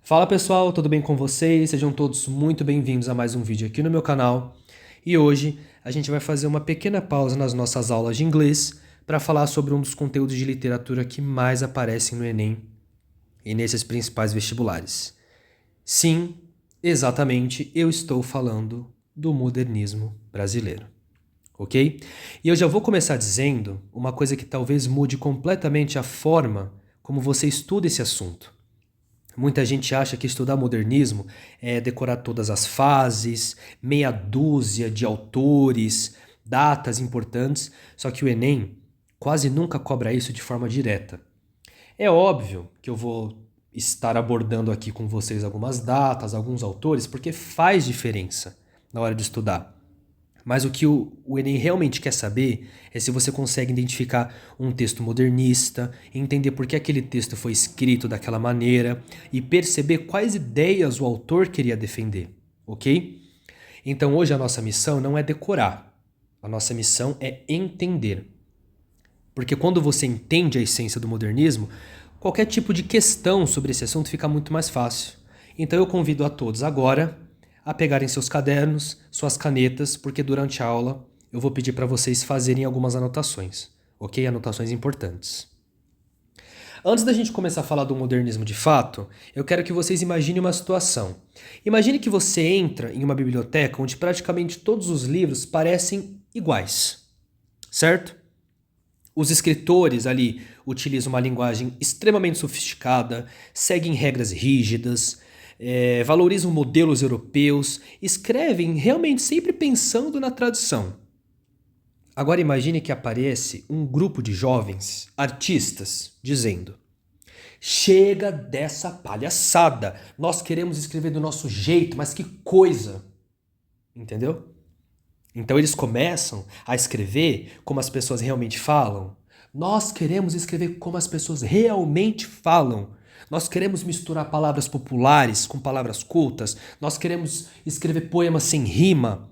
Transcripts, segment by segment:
Fala pessoal, tudo bem com vocês? Sejam todos muito bem-vindos a mais um vídeo aqui no meu canal. E hoje a gente vai fazer uma pequena pausa nas nossas aulas de inglês para falar sobre um dos conteúdos de literatura que mais aparecem no Enem e nesses principais vestibulares. Sim, exatamente, eu estou falando do modernismo brasileiro, ok? E eu já vou começar dizendo uma coisa que talvez mude completamente a forma como você estuda esse assunto. Muita gente acha que estudar modernismo é decorar todas as fases, meia dúzia de autores, datas importantes, só que o Enem quase nunca cobra isso de forma direta. É óbvio que eu vou estar abordando aqui com vocês algumas datas, alguns autores, porque faz diferença na hora de estudar. Mas o que o Enem realmente quer saber é se você consegue identificar um texto modernista, entender por que aquele texto foi escrito daquela maneira e perceber quais ideias o autor queria defender, ok? Então hoje a nossa missão não é decorar, a nossa missão é entender. Porque quando você entende a essência do modernismo, qualquer tipo de questão sobre esse assunto fica muito mais fácil. Então eu convido a todos agora a pegarem seus cadernos, suas canetas, porque durante a aula eu vou pedir para vocês fazerem algumas anotações, ok? Anotações importantes. Antes da gente começar a falar do modernismo de fato, eu quero que vocês imaginem uma situação. Imagine que você entra em uma biblioteca onde praticamente todos os livros parecem iguais, certo? Os escritores ali utilizam uma linguagem extremamente sofisticada, seguem regras rígidas, valorizam modelos europeus, escrevem realmente sempre pensando na tradição. Agora imagine que aparece um grupo de jovens artistas dizendo: chega dessa palhaçada, nós queremos escrever do nosso jeito, mas que coisa! Entendeu? Então eles começam a escrever como as pessoas realmente falam. Nós queremos escrever como as pessoas realmente falam. Nós queremos misturar palavras populares com palavras cultas. Nós queremos escrever poemas sem rima,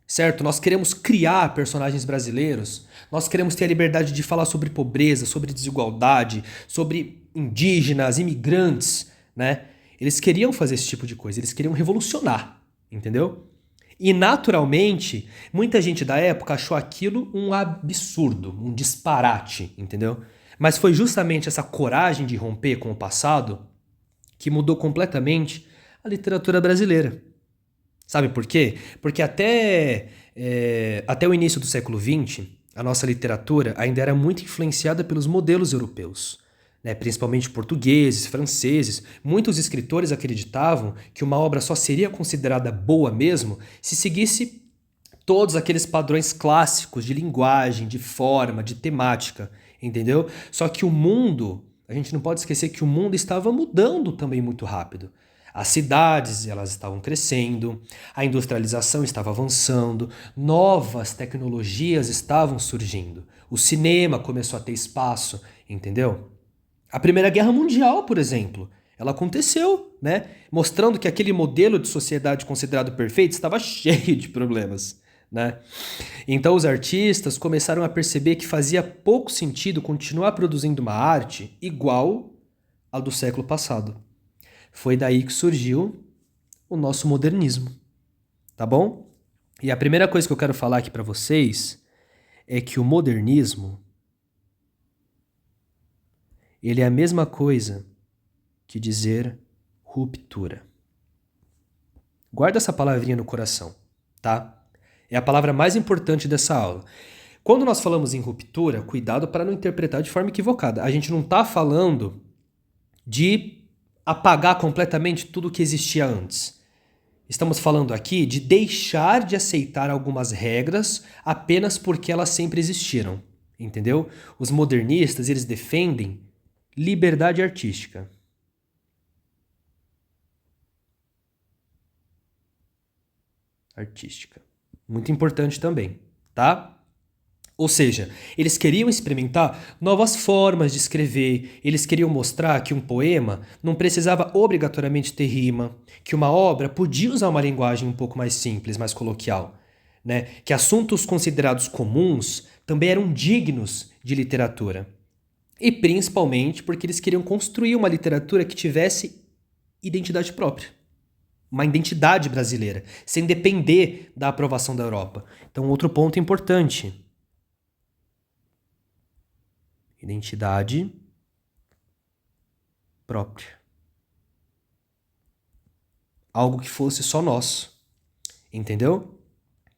certo? Nós queremos criar personagens brasileiros. Nós queremos ter a liberdade de falar sobre pobreza, sobre desigualdade, sobre indígenas, imigrantes, né? Eles queriam fazer esse tipo de coisa, eles queriam revolucionar, entendeu? E naturalmente, muita gente da época achou aquilo um absurdo, um disparate, entendeu? Mas foi justamente essa coragem de romper com o passado que mudou completamente a literatura brasileira. Sabe por quê? Porque até o início do século XX, a nossa literatura ainda era muito influenciada pelos modelos europeus, né? Principalmente portugueses, franceses. Muitos escritores acreditavam que uma obra só seria considerada boa mesmo se seguisse todos aqueles padrões clássicos de linguagem, de forma, de temática, entendeu? Só que o mundo, a gente não pode esquecer que o mundo estava mudando também muito rápido. As cidades, elas estavam crescendo, a industrialização estava avançando, novas tecnologias estavam surgindo. O cinema começou a ter espaço, entendeu? A Primeira Guerra Mundial, por exemplo, ela aconteceu, né? Mostrando que aquele modelo de sociedade considerado perfeito estava cheio de problemas, né? Então os artistas começaram a perceber que fazia pouco sentido continuar produzindo uma arte igual à do século passado. Foi daí que surgiu o nosso modernismo, tá bom? E a primeira coisa que eu quero falar aqui para vocês é que o modernismo, ele é a mesma coisa que dizer ruptura. Guarda essa palavrinha no coração, tá? É a palavra mais importante dessa aula. Quando nós falamos em ruptura, cuidado para não interpretar de forma equivocada. A gente não está falando de apagar completamente tudo que existia antes. Estamos falando aqui de deixar de aceitar algumas regras apenas porque elas sempre existiram, entendeu? Os modernistas, eles defendem liberdade artística. Muito importante também, tá? Ou seja, eles queriam experimentar novas formas de escrever, eles queriam mostrar que um poema não precisava obrigatoriamente ter rima, que uma obra podia usar uma linguagem um pouco mais simples, mais coloquial, né? Que assuntos considerados comuns também eram dignos de literatura. E principalmente porque eles queriam construir uma literatura que tivesse identidade própria. Uma identidade brasileira, sem depender da aprovação da Europa. Então, outro ponto importante. Identidade própria. Algo que fosse só nosso. Entendeu?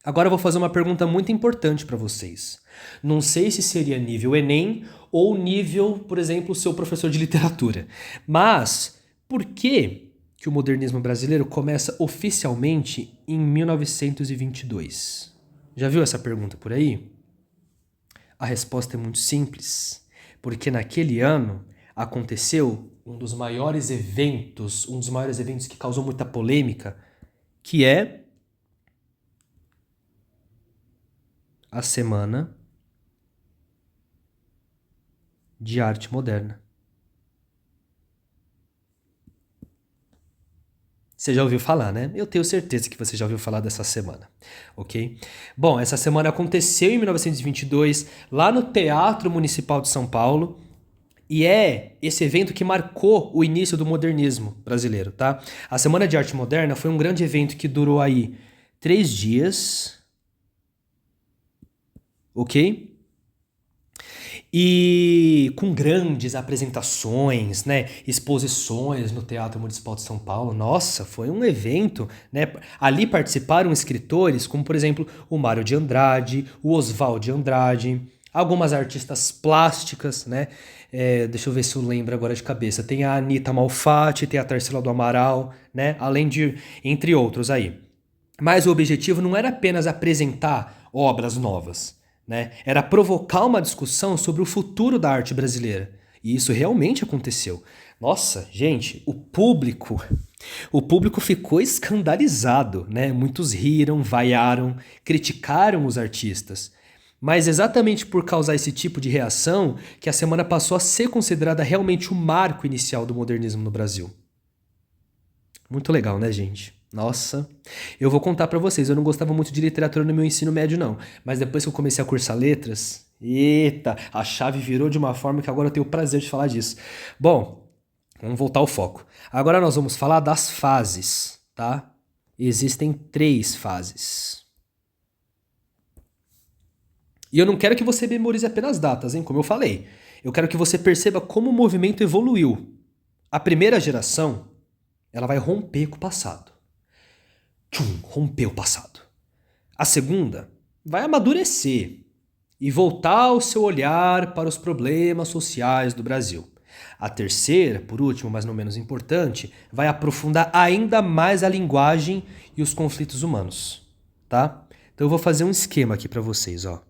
Agora eu vou fazer uma pergunta muito importante para vocês. Não sei se seria nível Enem ou nível, por exemplo, seu professor de literatura. Mas, por que o modernismo brasileiro começa oficialmente em 1922? Já viu essa pergunta por aí? A resposta é muito simples. Porque naquele ano aconteceu um dos maiores eventos que causou muita polêmica, que é a Semana de Arte Moderna. Você já ouviu falar, né? Eu tenho certeza que você já ouviu falar dessa semana, ok? Bom, essa semana aconteceu em 1922, lá no Teatro Municipal de São Paulo, e é esse evento que marcou o início do modernismo brasileiro, tá? A Semana de Arte Moderna foi um grande evento que durou aí 3 dias, ok? E com grandes apresentações, né, exposições no Teatro Municipal de São Paulo. Nossa, foi um evento, né? Ali participaram escritores como, por exemplo, o Mário de Andrade, o Oswald de Andrade, algumas artistas plásticas, né? Deixa eu ver se eu lembro agora de cabeça. Tem a Anita Malfatti, tem a Tarsila do Amaral, né? Além de, entre outros aí. Mas o objetivo não era apenas apresentar obras novas, né? Era provocar uma discussão sobre o futuro da arte brasileira. E isso realmente aconteceu. Nossa, gente, o público ficou escandalizado, né? Muitos riram, vaiaram, criticaram os artistas. Mas exatamente por causar esse tipo de reação que a semana passou a ser considerada realmente o marco inicial do modernismo no Brasil. Muito legal, né, gente? Nossa, eu vou contar pra vocês, eu não gostava muito de literatura no meu ensino médio não, mas depois que eu comecei a cursar letras, eita, a chave virou de uma forma que agora eu tenho o prazer de falar disso. Bom, vamos voltar ao foco. Agora nós vamos falar das fases, tá? Existem 3 fases. E eu não quero que você memorize apenas datas, hein? Como eu falei. Eu quero que você perceba como o movimento evoluiu. A primeira geração, ela vai romper com o passado. Romper o passado. A segunda vai amadurecer e voltar o seu olhar para os problemas sociais do Brasil. A terceira, por último, mas não menos importante, vai aprofundar ainda mais a linguagem e os conflitos humanos, tá? Então eu vou fazer um esquema aqui para vocês, ó.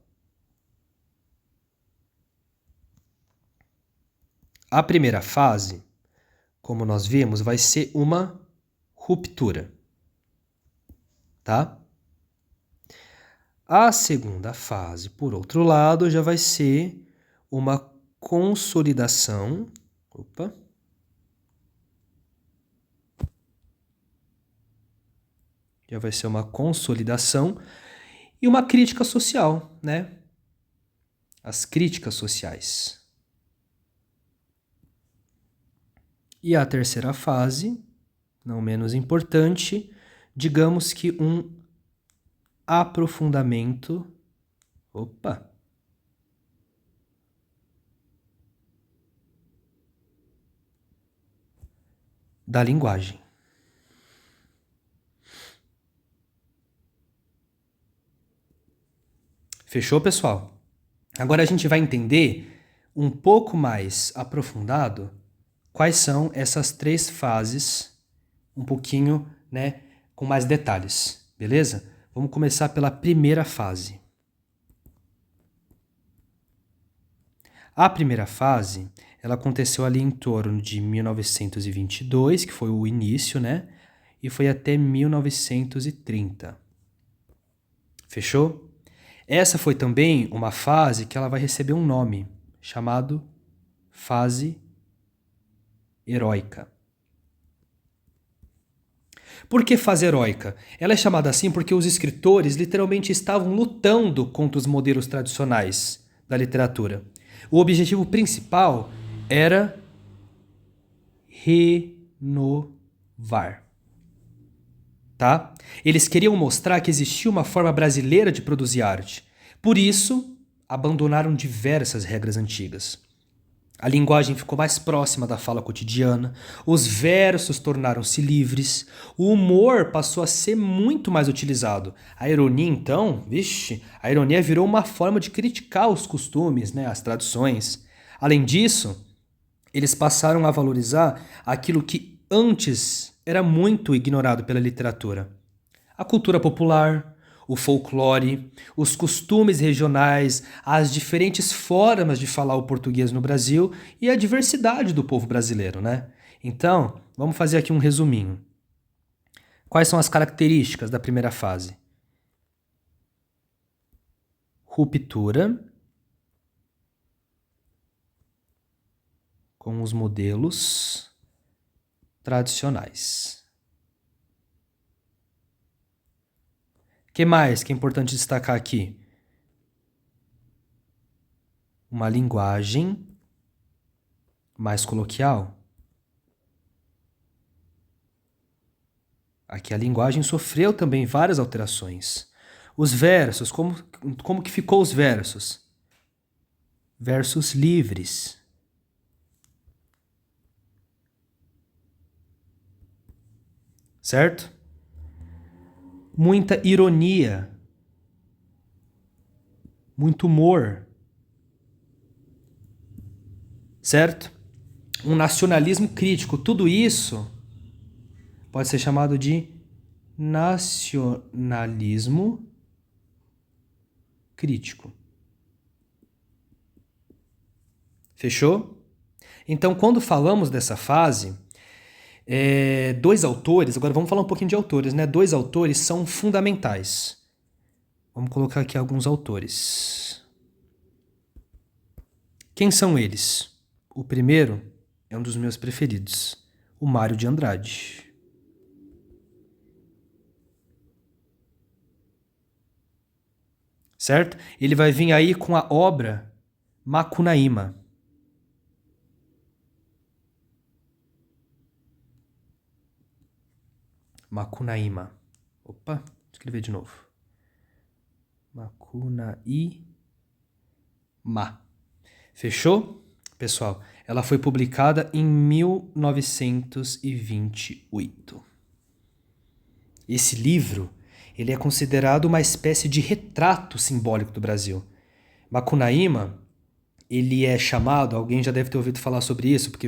A primeira fase, como nós vimos, vai ser uma ruptura, tá? A segunda fase, por outro lado, já vai ser uma consolidação. Opa. Já vai ser uma consolidação e uma crítica social, né? As críticas sociais. E a terceira fase, não menos importante, digamos que um aprofundamento. Opa! Da linguagem. Fechou, pessoal? Agora a gente vai entender um pouco mais aprofundado quais são essas 3 fases, um pouquinho, né, com mais detalhes, beleza? Vamos começar pela primeira fase. A primeira fase, ela aconteceu ali em torno de 1922, que foi o início, né? E foi até 1930. Fechou? Essa foi também uma fase que ela vai receber um nome, chamado fase heróica. Por que fase heróica? Ela é chamada assim porque os escritores literalmente estavam lutando contra os modelos tradicionais da literatura. O objetivo principal era renovar VAR. Tá? Eles queriam mostrar que existia uma forma brasileira de produzir arte. Por isso, abandonaram diversas regras antigas. A linguagem ficou mais próxima da fala cotidiana, os versos tornaram-se livres, o humor passou a ser muito mais utilizado. A ironia, então, a ironia virou uma forma de criticar os costumes, né, as tradições. Além disso, eles passaram a valorizar aquilo que antes era muito ignorado pela literatura: a cultura popular, o folclore, os costumes regionais, as diferentes formas de falar o português no Brasil e a diversidade do povo brasileiro, né? Então, vamos fazer aqui um resuminho. Quais são as características da primeira fase? Ruptura com os modelos tradicionais. O que mais que é importante destacar aqui? Uma linguagem mais coloquial. Aqui a linguagem sofreu também várias alterações. Os versos, como que ficou os versos? Versos livres. Certo? Muita ironia. Muito humor. Certo? Um nacionalismo crítico. Tudo isso pode ser chamado de nacionalismo crítico. Fechou? Então, quando falamos dessa fase, dois autores, agora vamos falar um pouquinho de autores, né? Dois autores são fundamentais. Vamos colocar aqui alguns autores. Quem são eles? O primeiro é um dos meus preferidos, o Mário de Andrade. Certo? Ele vai vir aí com a obra Macunaíma. Macunaíma. Opa, escrever de novo. Macunaíma. Fechou? Pessoal, ela foi publicada em 1928. Esse livro, ele é considerado uma espécie de retrato simbólico do Brasil. Macunaíma, ele é chamado, alguém já deve ter ouvido falar sobre isso, porque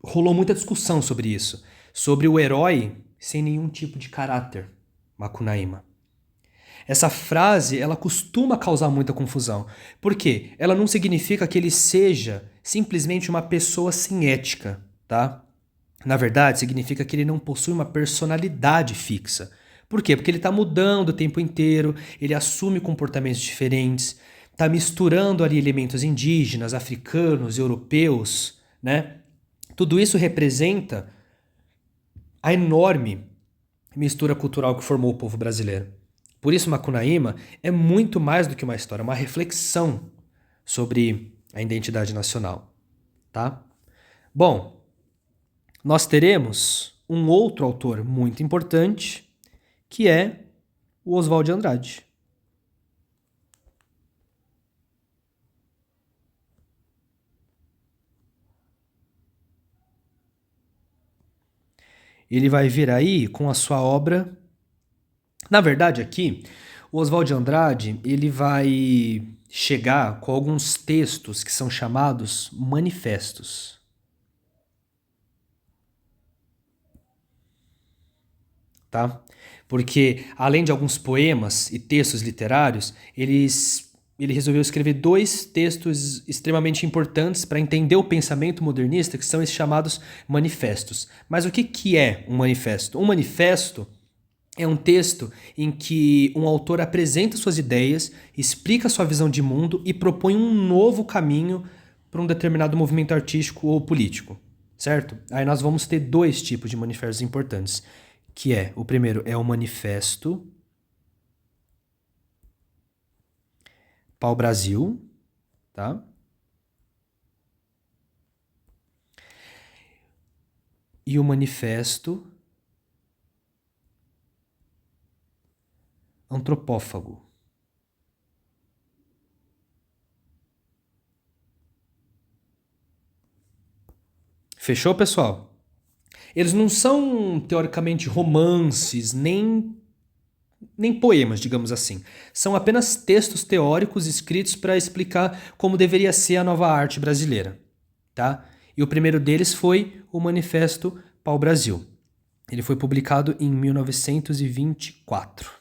rolou muita discussão sobre isso, sobre o herói sem nenhum tipo de caráter, Macunaíma. Essa frase, ela costuma causar muita confusão. Por quê? Ela não significa que ele seja simplesmente uma pessoa sem ética, tá? Na verdade, significa que ele não possui uma personalidade fixa. Por quê? Porque ele está mudando o tempo inteiro, ele assume comportamentos diferentes, está misturando ali elementos indígenas, africanos, europeus, né? Tudo isso representa a enorme mistura cultural que formou o povo brasileiro. Por isso, Macunaíma é muito mais do que uma história, é uma reflexão sobre a identidade nacional, tá? Bom, nós teremos um outro autor muito importante, que é o Oswald de Andrade. Ele vai vir aí com a sua obra. Na verdade, aqui, o Oswald de Andrade, ele vai chegar com alguns textos que são chamados manifestos. Tá? Porque, além de alguns poemas e textos literários, ele resolveu escrever dois textos extremamente importantes para entender o pensamento modernista, que são esses chamados manifestos. Mas o que é um manifesto? Um manifesto é um texto em que um autor apresenta suas ideias, explica sua visão de mundo e propõe um novo caminho para um determinado movimento artístico ou político, certo? Aí nós vamos ter dois tipos de manifestos importantes, que é, o primeiro é o Manifesto Pau-Brasil, tá? e o Manifesto Antropófago. Fechou, pessoal? Eles não são, teoricamente, romances, nem poemas, digamos assim. São apenas textos teóricos escritos para explicar como deveria ser a nova arte brasileira, tá? E o primeiro deles foi o Manifesto Pau-Brasil. Ele foi publicado em 1924.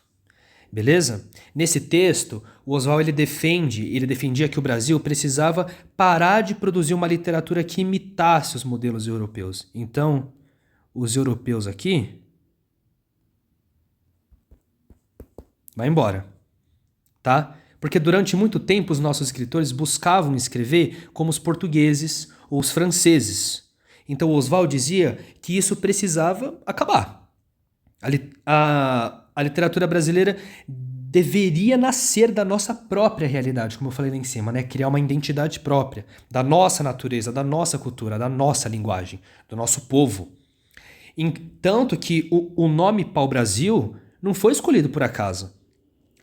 Beleza? Nesse texto, o Oswald ele defendia que o Brasil precisava parar de produzir uma literatura que imitasse os modelos europeus. Então, os europeus aqui vai embora, tá? Porque durante muito tempo os nossos escritores buscavam escrever como os portugueses ou os franceses. Então, o Oswald dizia que isso precisava acabar. A literatura brasileira deveria nascer da nossa própria realidade, como eu falei lá em cima, né? Criar uma identidade própria, da nossa natureza, da nossa cultura, da nossa linguagem, do nosso povo. Tanto que o nome Pau-Brasil não foi escolhido por acaso.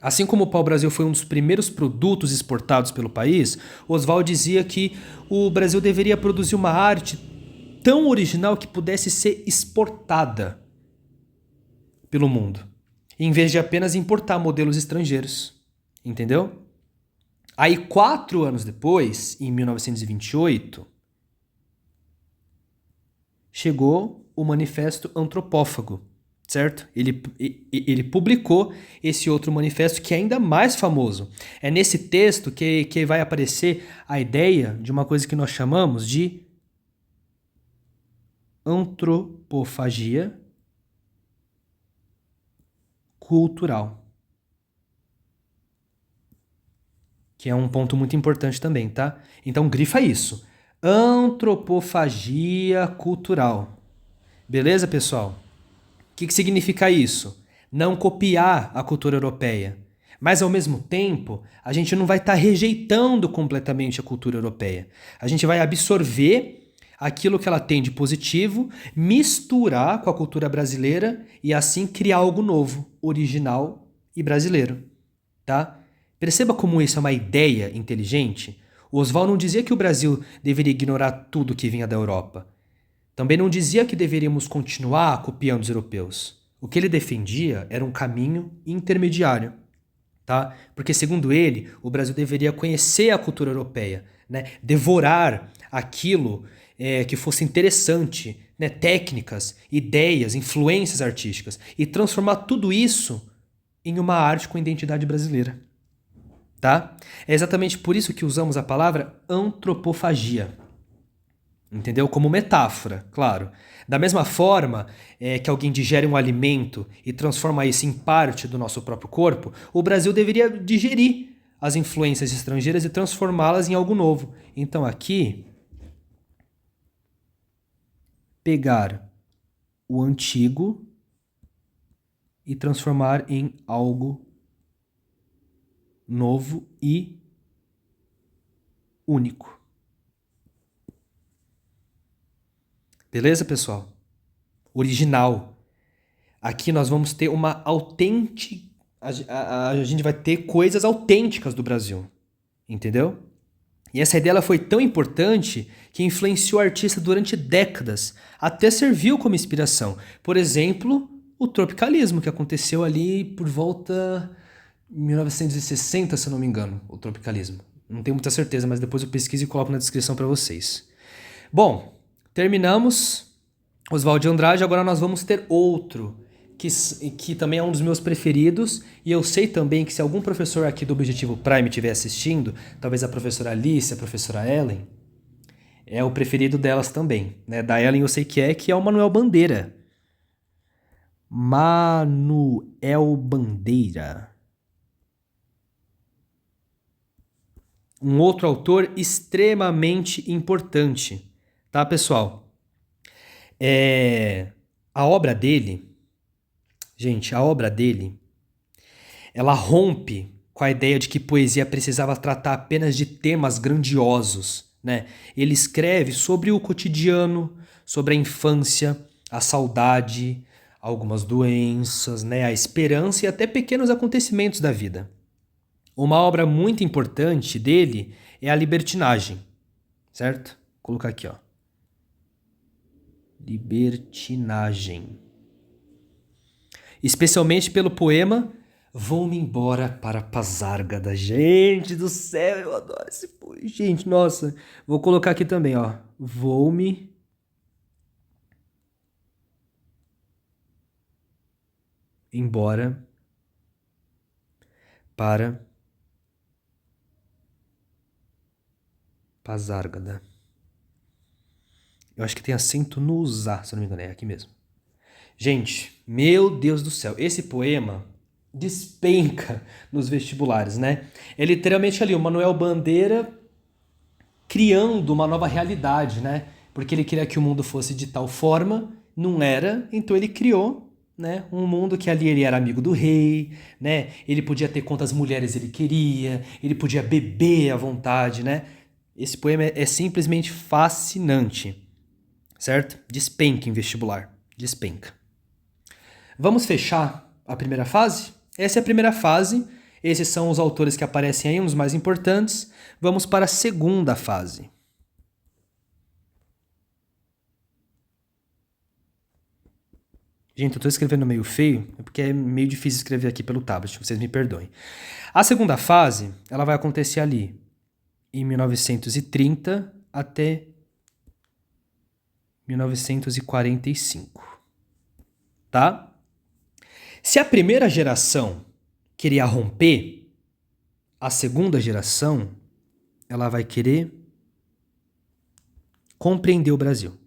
Assim como o pau-brasil foi um dos primeiros produtos exportados pelo país, Oswald dizia que o Brasil deveria produzir uma arte tão original que pudesse ser exportada pelo mundo, em vez de apenas importar modelos estrangeiros. Entendeu? Aí, 4 anos depois, em 1928, chegou o Manifesto Antropófago, certo? Ele publicou esse outro manifesto que é ainda mais famoso. É nesse texto que vai aparecer a ideia de uma coisa que nós chamamos de antropofagia cultural. Que é um ponto muito importante também, tá? Então grifa isso. Antropofagia cultural. Beleza, pessoal? O que significa isso? Não copiar a cultura europeia. Mas, ao mesmo tempo, a gente não vai estar rejeitando completamente a cultura europeia. A gente vai absorver aquilo que ela tem de positivo, misturar com a cultura brasileira e assim criar algo novo, original e brasileiro. Tá? Perceba como isso é uma ideia inteligente? O Oswald não dizia que o Brasil deveria ignorar tudo que vinha da Europa. Também não dizia que deveríamos continuar copiando os europeus. O que ele defendia era um caminho intermediário, tá? Porque, segundo ele, o Brasil deveria conhecer a cultura europeia, né? Devorar aquilo que fosse interessante, né? Técnicas, ideias, influências artísticas, e transformar tudo isso em uma arte com identidade brasileira. Tá? É exatamente por isso que usamos a palavra antropofagia. Entendeu? Como metáfora, claro. Da mesma forma que alguém digere um alimento e transforma isso em parte do nosso próprio corpo, o Brasil deveria digerir as influências estrangeiras e transformá-las em algo novo. Então aqui, pegar o antigo e transformar em algo novo e único. Beleza, pessoal? Original. Aqui nós vamos ter uma autêntica... A gente vai ter coisas autênticas do Brasil. Entendeu? E essa ideia ela foi tão importante que influenciou o artista durante décadas. Até serviu como inspiração. Por exemplo, o tropicalismo, que aconteceu ali por volta de 1960, se eu não me engano. O tropicalismo. Não tenho muita certeza, mas depois eu pesquiso e coloco na descrição para vocês. Bom... Terminamos Oswald de Andrade, agora nós vamos ter outro, que também é um dos meus preferidos, e eu sei também que se algum professor aqui do Objetivo Prime estiver assistindo, talvez a professora Alice, a professora Ellen, é o preferido delas também. Né? Da Ellen eu sei que é o Manuel Bandeira. Manuel Bandeira. Um outro autor extremamente importante. Tá, pessoal? A obra dele, gente, ela rompe com a ideia de que poesia precisava tratar apenas de temas grandiosos, né? Ele escreve sobre o cotidiano, sobre a infância, a saudade, algumas doenças, né, a esperança e até pequenos acontecimentos da vida. Uma obra muito importante dele é a libertinagem, certo? Vou colocar aqui, ó. Libertinagem. Especialmente pelo poema Vou-me embora para Pasárgada. Gente do céu, eu adoro esse poema. Gente, nossa. Vou colocar aqui também, ó. Vou-me embora para Pasárgada. Eu acho que tem acento no usar, se eu não me engano, é aqui mesmo. Gente, meu Deus do céu, esse poema despenca nos vestibulares, né? É literalmente ali o Manuel Bandeira criando uma nova realidade, né? Porque ele queria que o mundo fosse de tal forma, não era, então ele criou, né, um mundo que ali ele era amigo do rei, né? Ele podia ter quantas mulheres ele queria, ele podia beber à vontade, né? Esse poema é simplesmente fascinante, certo? Despenca em vestibular, despenca. Vamos fechar a primeira fase? Essa é a primeira fase. Esses são os autores que aparecem aí, uns mais importantes. Vamos para a segunda fase. Gente, eu estou escrevendo meio feio, porque é meio difícil escrever aqui pelo tablet, vocês me perdoem. A segunda fase, ela vai acontecer ali em 1930 até 1945, tá? Se a primeira geração queria romper, a segunda geração, ela vai querer compreender o Brasil.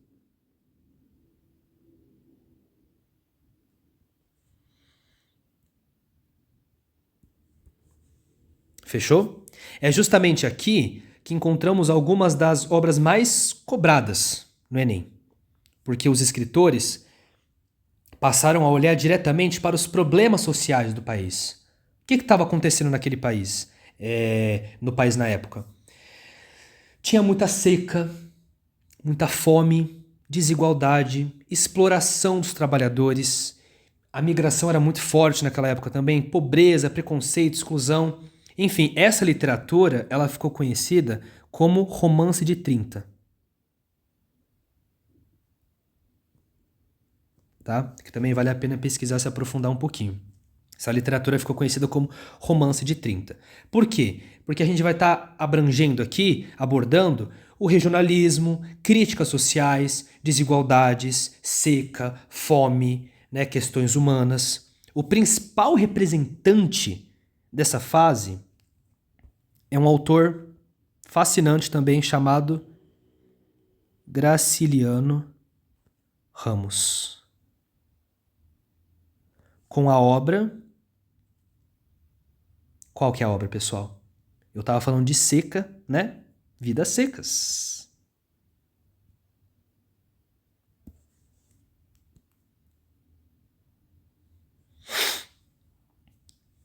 Fechou? É justamente aqui que encontramos algumas das obras mais cobradas no Enem. Porque os escritores passaram a olhar diretamente para os problemas sociais do país. O que estava acontecendo naquele país, no país na época? Tinha muita seca, muita fome, desigualdade, exploração dos trabalhadores. A migração era muito forte naquela época também, pobreza, preconceito, exclusão. Enfim, essa literatura ela ficou conhecida como Romance de 30. Tá? Que também vale a pena pesquisar, se aprofundar um pouquinho. Essa literatura ficou conhecida como Romance de 30. Por quê? Porque a gente vai estar abrangendo aqui, abordando o regionalismo, críticas sociais, desigualdades, seca, fome, né, questões humanas. O principal representante dessa fase é um autor fascinante também chamado Graciliano Ramos. Com a obra... Qual que é a obra, pessoal? Eu estava falando de seca, né? Vidas Secas.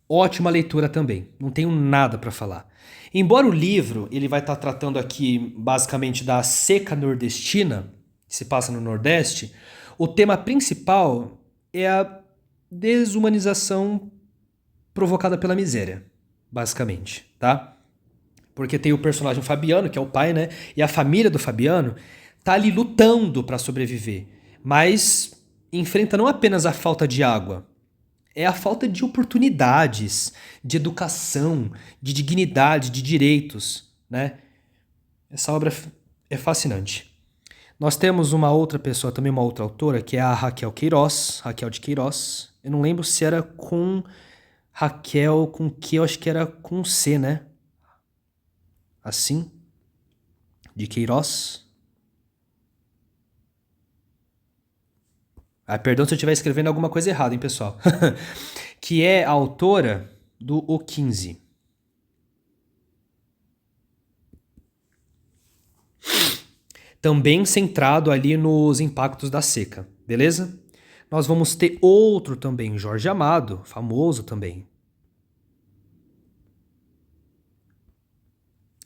Ótima leitura também, não tenho nada para falar. Embora o livro ele vai estar tratando aqui basicamente da seca nordestina, que se passa no Nordeste, o tema principal é a desumanização provocada pela miséria, basicamente, tá? Porque tem o personagem Fabiano, que é o pai, né? E a família do Fabiano tá ali lutando para sobreviver, mas enfrenta não apenas a falta de água, é a falta de oportunidades, de educação, de dignidade, de direitos, né? Essa obra é fascinante. Nós temos uma outra pessoa, também uma outra autora, que é a Raquel Queiroz, Raquel de Queiroz. Eu não lembro se era com Raquel com Q, eu acho que era com C, né? Assim, de Queiroz. Ah, perdão se eu estiver escrevendo alguma coisa errada, hein, pessoal? Que é a autora do O 15. Também centrado ali nos impactos da seca, beleza? Nós vamos ter outro também, Jorge Amado, famoso também.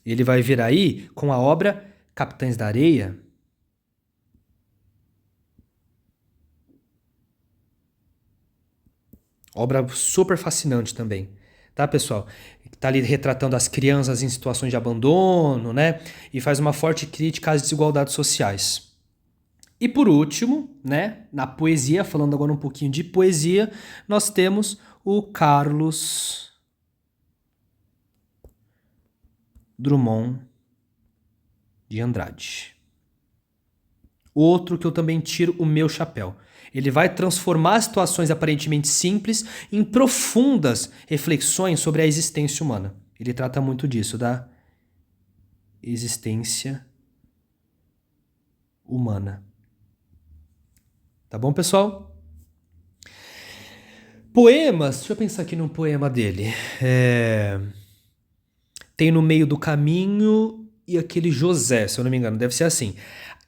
Ele vai vir aí com a obra Capitães da Areia. Obra super fascinante também, tá, pessoal? Tá ali retratando as crianças em situações de abandono, né? E faz uma forte crítica às desigualdades sociais. E por último, né, na poesia, falando agora um pouquinho de poesia, nós temos o Carlos Drummond de Andrade. Outro que eu também tiro o meu chapéu. Ele vai transformar situações aparentemente simples em profundas reflexões sobre a existência humana. Ele trata muito disso, da existência humana. Tá bom, pessoal? Poemas, deixa eu pensar aqui num poema dele. Tem No Meio do Caminho e aquele José, se eu não me engano, deve ser assim.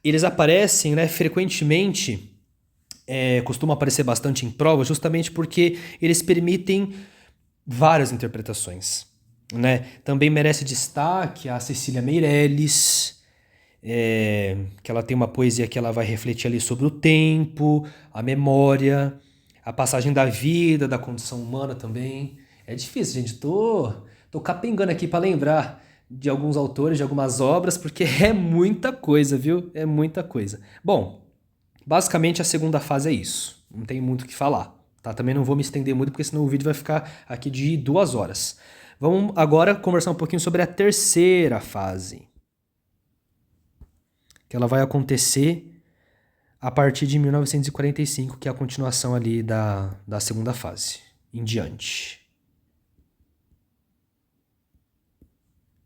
Eles aparecem, né, frequentemente, costumam aparecer bastante em prova, justamente porque eles permitem várias interpretações, né? Também merece destaque a Cecília Meirelles, que ela tem uma poesia que ela vai refletir ali sobre o tempo, a memória, a passagem da vida, da condição humana também. É difícil, gente. Tô capengando aqui para lembrar de alguns autores, de algumas obras, porque é muita coisa, viu? É muita coisa. Bom, basicamente a segunda fase é isso. Não tem muito o que falar, tá? Também não vou me estender muito, porque senão o vídeo vai ficar aqui de 2 horas. Vamos agora conversar um pouquinho sobre a terceira fase, que ela vai acontecer a partir de 1945, que é a continuação ali da segunda fase, em diante.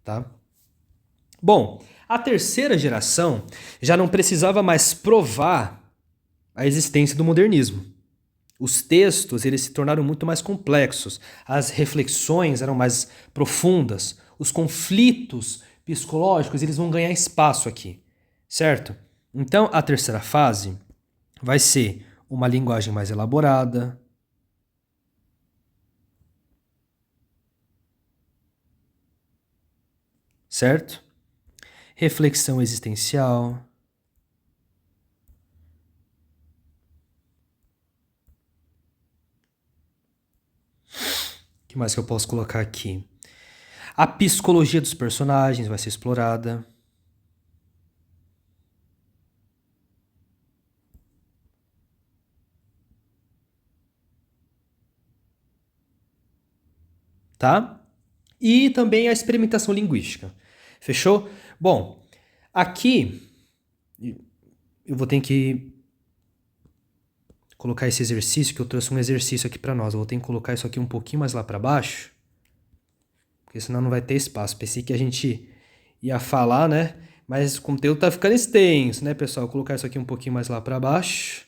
Tá? Bom, a terceira geração já não precisava mais provar a existência do modernismo. Os textos eles se tornaram muito mais complexos, as reflexões eram mais profundas, os conflitos psicológicos eles vão ganhar espaço aqui, certo? Então a terceira fase vai ser uma linguagem mais elaborada, certo? Reflexão existencial. O que mais que eu posso colocar aqui? A psicologia dos personagens vai ser explorada. Tá? E também a experimentação linguística. Fechou? Bom, aqui eu vou ter que colocar esse exercício, que eu trouxe um exercício aqui para nós. Eu vou ter que colocar isso aqui um pouquinho mais lá para baixo, porque senão não vai ter espaço. Pensei que a gente ia falar, né? Mas o conteúdo tá ficando extenso, né, pessoal? Vou colocar isso aqui um pouquinho mais lá para baixo.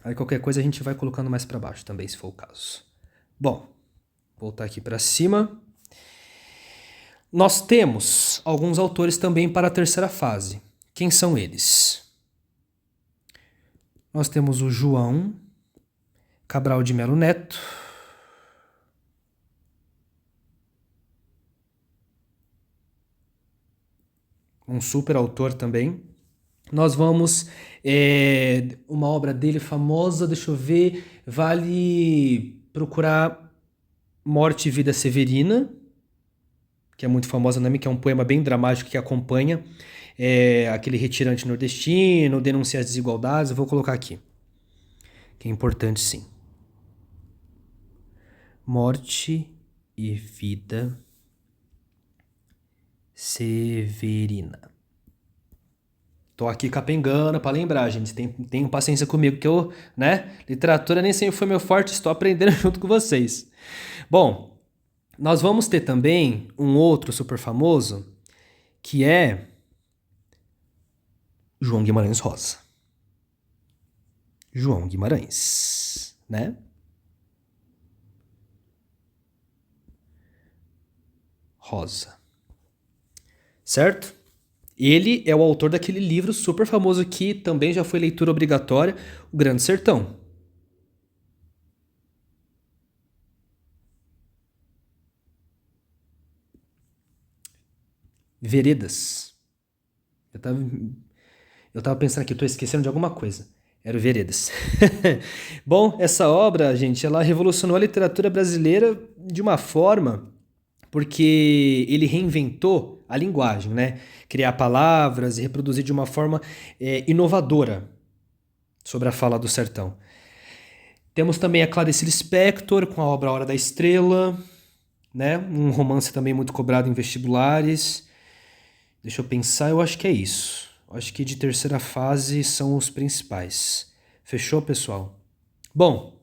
Aí qualquer coisa a gente vai colocando mais para baixo também, se for o caso. Bom, voltar aqui para cima. Nós temos alguns autores também para a terceira fase. Quem são eles? Nós temos o João Cabral de Melo Neto, um super autor também. Nós vamos. Uma obra dele famosa, deixa eu ver. Vale procurar Morte e Vida Severina, que é muito famosa também, que é um poema bem dramático que acompanha aquele retirante nordestino, denuncia as desigualdades. Eu vou colocar aqui, que é importante sim. Morte e Vida Severina. Tô aqui capengando para lembrar, gente. Tenham paciência comigo, que eu, né? Literatura nem sempre foi meu forte, estou aprendendo junto com vocês. Bom, nós vamos ter também um outro super famoso, que é João Guimarães Rosa. João Guimarães, né? Rosa. Certo? Ele é o autor daquele livro super famoso que também já foi leitura obrigatória, O Grande Sertão. Veredas. Eu tava pensando aqui, eu tô esquecendo de alguma coisa. Era o Veredas. Bom, essa obra, gente, ela revolucionou a literatura brasileira de uma forma porque ele reinventou a linguagem, né? Criar palavras e reproduzir de uma forma inovadora sobre a fala do sertão. Temos também a Clarice Lispector com a obra Hora da Estrela, né? Um romance também muito cobrado em vestibulares. Deixa eu pensar, eu acho que é isso. Eu acho que de terceira fase são os principais. Fechou, pessoal? Bom,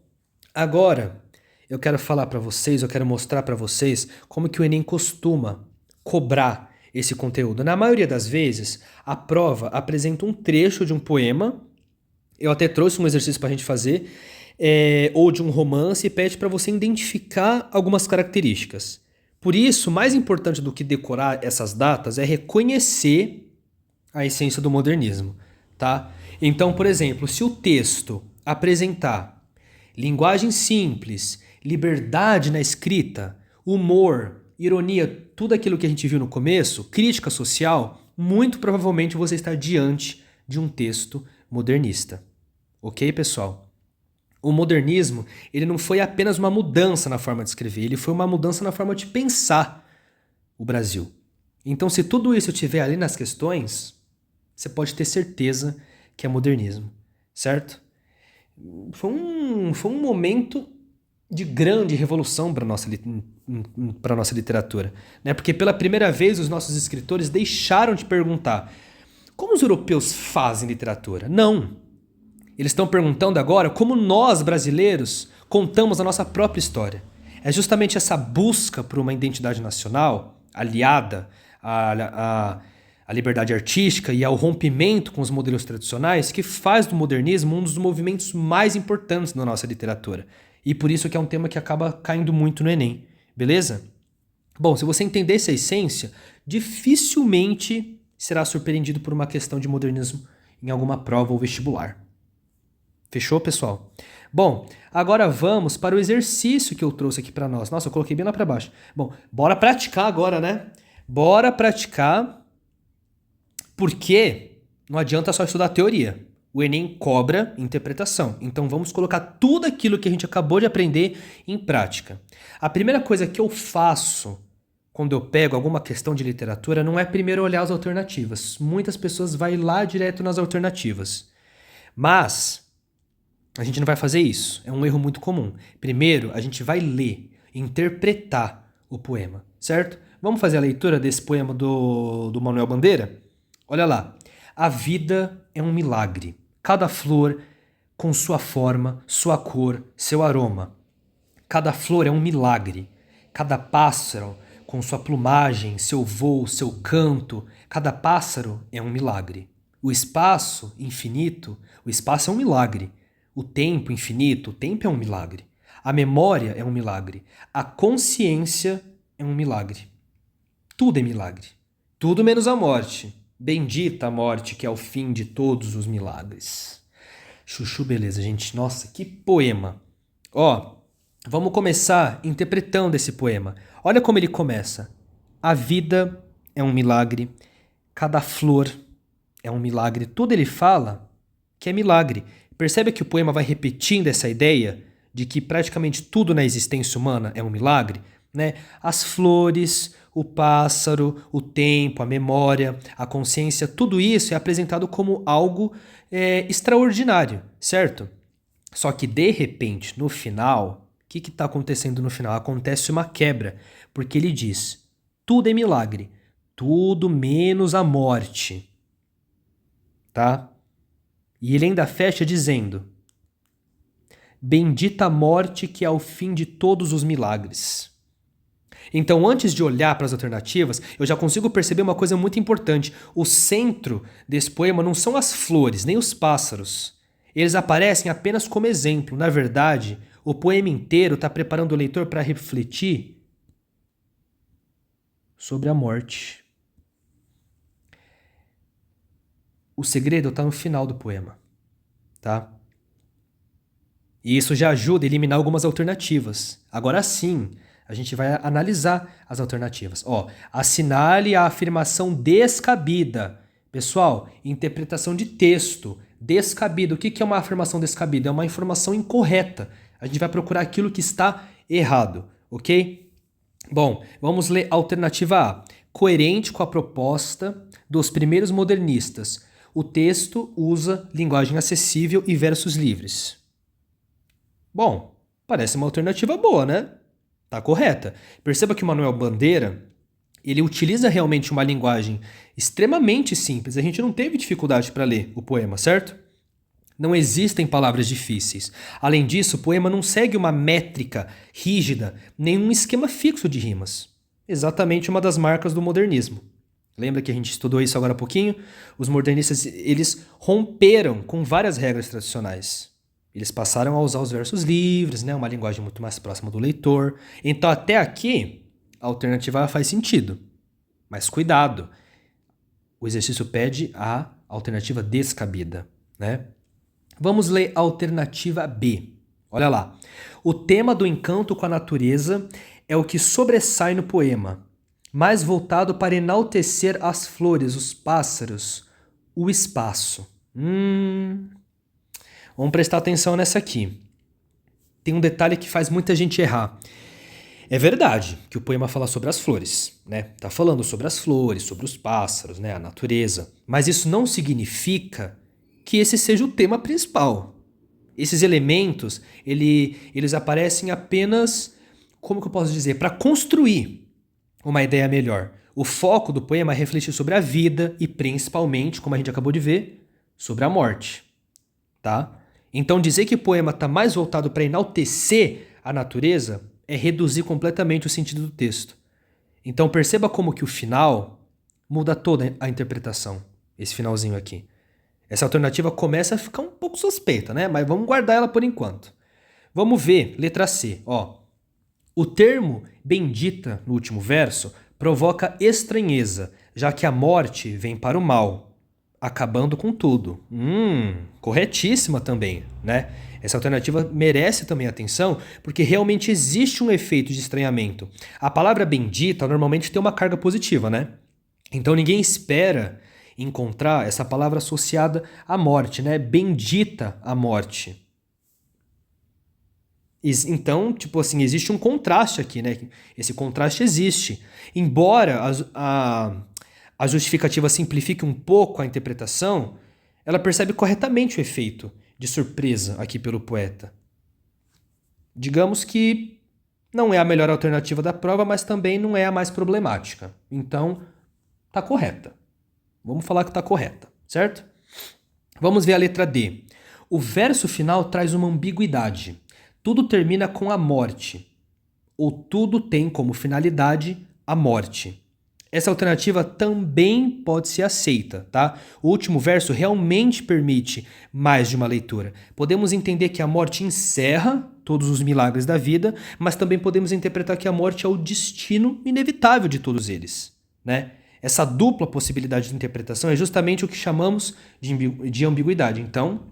agora eu quero falar para vocês, eu quero mostrar para vocês como que o Enem costuma cobrar esse conteúdo. Na maioria das vezes, a prova apresenta um trecho de um poema, eu até trouxe um exercício para a gente fazer, ou de um romance e pede para você identificar algumas características. Por isso, mais importante do que decorar essas datas é reconhecer a essência do modernismo, tá? Então, por exemplo, se o texto apresentar linguagem simples, liberdade na escrita, humor, ironia, tudo aquilo que a gente viu no começo, crítica social, muito provavelmente você está diante de um texto modernista. Ok, pessoal? O modernismo, ele não foi apenas uma mudança na forma de escrever, ele foi uma mudança na forma de pensar o Brasil. Então, se tudo isso estiver ali nas questões, você pode ter certeza que é modernismo, certo? Foi um momento de grande revolução para a nossa literatura, né? Porque pela primeira vez os nossos escritores deixaram de perguntar como os europeus fazem literatura. Não! Eles estão perguntando agora como nós, brasileiros, contamos a nossa própria história. É justamente essa busca por uma identidade nacional, aliada à liberdade artística e ao rompimento com os modelos tradicionais, que faz do modernismo um dos movimentos mais importantes da nossa literatura. E por isso que é um tema que acaba caindo muito no Enem, beleza? Bom, se você entender essa essência, dificilmente será surpreendido por uma questão de modernismo em alguma prova ou vestibular. Fechou, pessoal? Bom, agora vamos para o exercício que eu trouxe aqui para nós. Nossa, eu coloquei bem lá para baixo. Bom, bora praticar agora, né? Bora praticar, porque não adianta só estudar teoria. O Enem cobra interpretação. Então vamos colocar tudo aquilo que a gente acabou de aprender em prática. A primeira coisa que eu faço quando eu pego alguma questão de literatura não é primeiro olhar as alternativas. Muitas pessoas vão lá direto nas alternativas. Mas a gente não vai fazer isso. É um erro muito comum. Primeiro, a gente vai ler, interpretar o poema, certo? Vamos fazer a leitura desse poema do Manuel Bandeira? Olha lá. A vida é um milagre. Cada flor com sua forma, sua cor, seu aroma. Cada flor é um milagre. Cada pássaro com sua plumagem, seu voo, seu canto. Cada pássaro é um milagre. O espaço infinito, o espaço é um milagre. O tempo infinito, o tempo é um milagre. A memória é um milagre. A consciência é um milagre. Tudo é milagre. Tudo menos a morte. Bendita a morte, que é o fim de todos os milagres. Chuchu, beleza, gente. Nossa, que poema. Ó, vamos começar interpretando esse poema. Olha como ele começa. A vida é um milagre. Cada flor é um milagre. Tudo ele fala que é milagre. Percebe que o poema vai repetindo essa ideia de que praticamente tudo na existência humana é um milagre, né? As flores, o pássaro, o tempo, a memória, a consciência, tudo isso é apresentado como algo extraordinário, certo? Só que de repente, no final, o que está acontecendo no final? Acontece uma quebra, porque ele diz: tudo é milagre, tudo menos a morte, tá? E ele ainda fecha dizendo: bendita a morte, que é o fim de todos os milagres. Então, antes de olhar para as alternativas, eu já consigo perceber uma coisa muito importante. O centro desse poema não são as flores, nem os pássaros. Eles aparecem apenas como exemplo. Na verdade, o poema inteiro está preparando o leitor para refletir sobre a morte. O segredo está no final do poema, tá? E isso já ajuda a eliminar algumas alternativas. Agora sim, a gente vai analisar as alternativas. Ó, assinale a afirmação descabida. Pessoal, interpretação de texto. descabida. O que é uma afirmação descabida? É uma informação incorreta. A gente vai procurar aquilo que está errado, ok? Bom, vamos ler a alternativa A. Coerente com a proposta dos primeiros modernistas. O texto usa linguagem acessível e versos livres. Bom, parece uma alternativa boa, né? Tá correta. Perceba que o Manuel Bandeira, ele utiliza realmente uma linguagem extremamente simples. A gente não teve dificuldade para ler o poema, certo? Não existem palavras difíceis. Além disso, o poema não segue uma métrica rígida, nem um esquema fixo de rimas. Exatamente uma das marcas do modernismo. Lembra que a gente estudou isso agora há pouquinho? Os modernistas, eles romperam com várias regras tradicionais. Eles passaram a usar os versos livres, né? Uma linguagem muito mais próxima do leitor. Então, até aqui, a alternativa faz sentido. Mas cuidado, o exercício pede a alternativa descabida, né? Vamos ler a alternativa B. Olha lá. O tema do encanto com a natureza é o que sobressai no poema, mais voltado para enaltecer as flores, os pássaros, o espaço. Vamos prestar atenção nessa aqui. Tem um detalhe que faz muita gente errar. É verdade que o poema fala sobre as flores, né? Tá falando sobre as flores, sobre os pássaros, né? A natureza. Mas isso não significa que esse seja o tema principal. Esses elementos, eles aparecem apenas, como que eu posso dizer, para construir uma ideia melhor. O foco do poema é refletir sobre a vida e principalmente, como a gente acabou de ver, sobre a morte, tá? Então dizer que o poema está mais voltado para enaltecer a natureza é reduzir completamente o sentido do texto. Então perceba como que o final muda toda a interpretação, esse finalzinho aqui. Essa alternativa começa a ficar um pouco suspeita, né? Mas vamos guardar ela por enquanto. Vamos ver, letra C. Ó. O termo bendita, no último verso, provoca estranheza, já que a morte vem para o mal, acabando com tudo. Corretíssima também, né? Essa alternativa merece também atenção, porque realmente existe um efeito de estranhamento. A palavra bendita normalmente tem uma carga positiva, né? Então ninguém espera encontrar essa palavra associada à morte, né? Bendita a morte. Então, tipo assim, existe um contraste aqui, né? Esse contraste existe. Embora a justificativa simplifique um pouco a interpretação, ela percebe corretamente o efeito de surpresa aqui pelo poeta. Digamos que não é a melhor alternativa da prova, mas também não é a mais problemática. Então, tá correta. Vamos falar que tá correta, certo? Vamos ver a letra D. O verso final traz uma ambiguidade. Tudo termina com a morte, ou tudo tem como finalidade a morte. Essa alternativa também pode ser aceita, tá? O último verso realmente permite mais de uma leitura. Podemos entender que a morte encerra todos os milagres da vida, mas também podemos interpretar que a morte é o destino inevitável de todos eles, né? Essa dupla possibilidade de interpretação é justamente o que chamamos de ambiguidade. Então,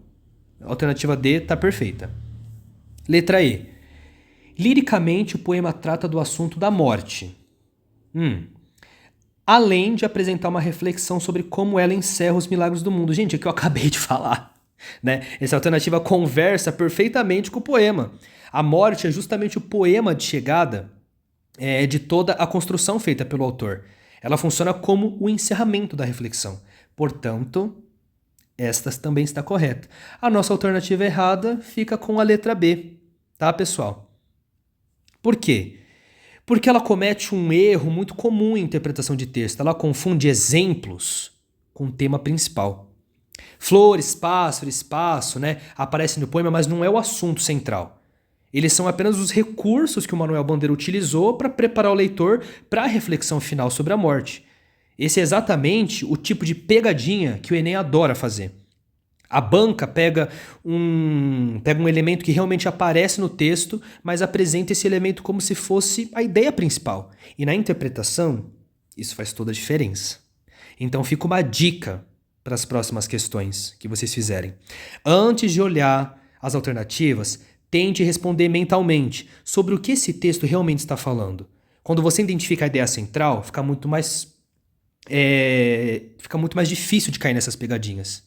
a alternativa D está perfeita. Letra E. Liricamente, o poema trata do assunto da morte. Além de apresentar uma reflexão sobre como ela encerra os milagres do mundo. Gente, é o que eu acabei de falar, né? Essa alternativa conversa perfeitamente com o poema. A morte é justamente o poema de chegada de toda a construção feita pelo autor. Ela funciona como o encerramento da reflexão. Portanto, esta também está correta. A nossa alternativa errada fica com a letra B, tá, pessoal? Por quê? Porque ela comete um erro muito comum em interpretação de texto. Ela confunde exemplos com o tema principal. Flores, pássaro, espaço, né, aparecem no poema, mas não é o assunto central. Eles são apenas os recursos que o Manuel Bandeira utilizou para preparar o leitor para a reflexão final sobre a morte. Esse é exatamente o tipo de pegadinha que o Enem adora fazer. A banca pega um elemento que realmente aparece no texto, mas apresenta esse elemento como se fosse a ideia principal. E na interpretação, isso faz toda a diferença. Então fica uma dica para as próximas questões que vocês fizerem. Antes de olhar as alternativas, tente responder mentalmente sobre o que esse texto realmente está falando. Quando você identifica a ideia central, fica muito mais difícil de cair nessas pegadinhas.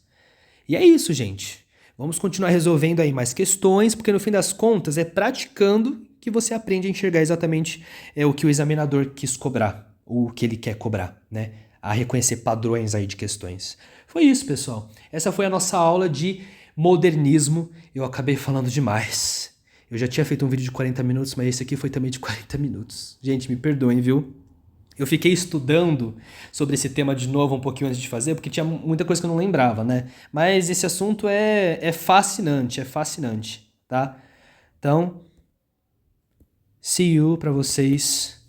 E é isso, gente. Vamos continuar resolvendo aí mais questões, porque no fim das contas é praticando que você aprende a enxergar exatamente o que o examinador quis cobrar, ou o que ele quer cobrar, né? A reconhecer padrões aí de questões. Foi isso, pessoal. Essa foi a nossa aula de modernismo. Eu acabei falando demais. Eu já tinha feito um vídeo de 40 minutos, mas esse aqui foi também de 40 minutos. Gente, me perdoem, viu? Eu fiquei estudando sobre esse tema de novo um pouquinho antes de fazer, porque tinha muita coisa que eu não lembrava, né? Mas esse assunto é fascinante, tá? Então, see you pra vocês.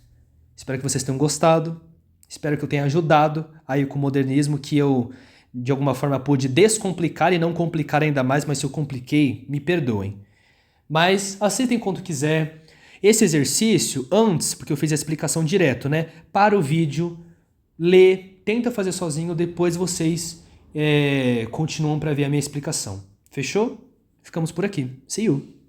Espero que vocês tenham gostado. Espero que eu tenha ajudado aí com o modernismo, que eu, de alguma forma, pude descomplicar e não complicar ainda mais, mas se eu compliquei, me perdoem. Mas aceitem quando quiser. Esse exercício, antes, porque eu fiz a explicação direto, né? Para o vídeo, lê, tenta fazer sozinho, depois vocês continuam para ver a minha explicação. Fechou? Ficamos por aqui. See you!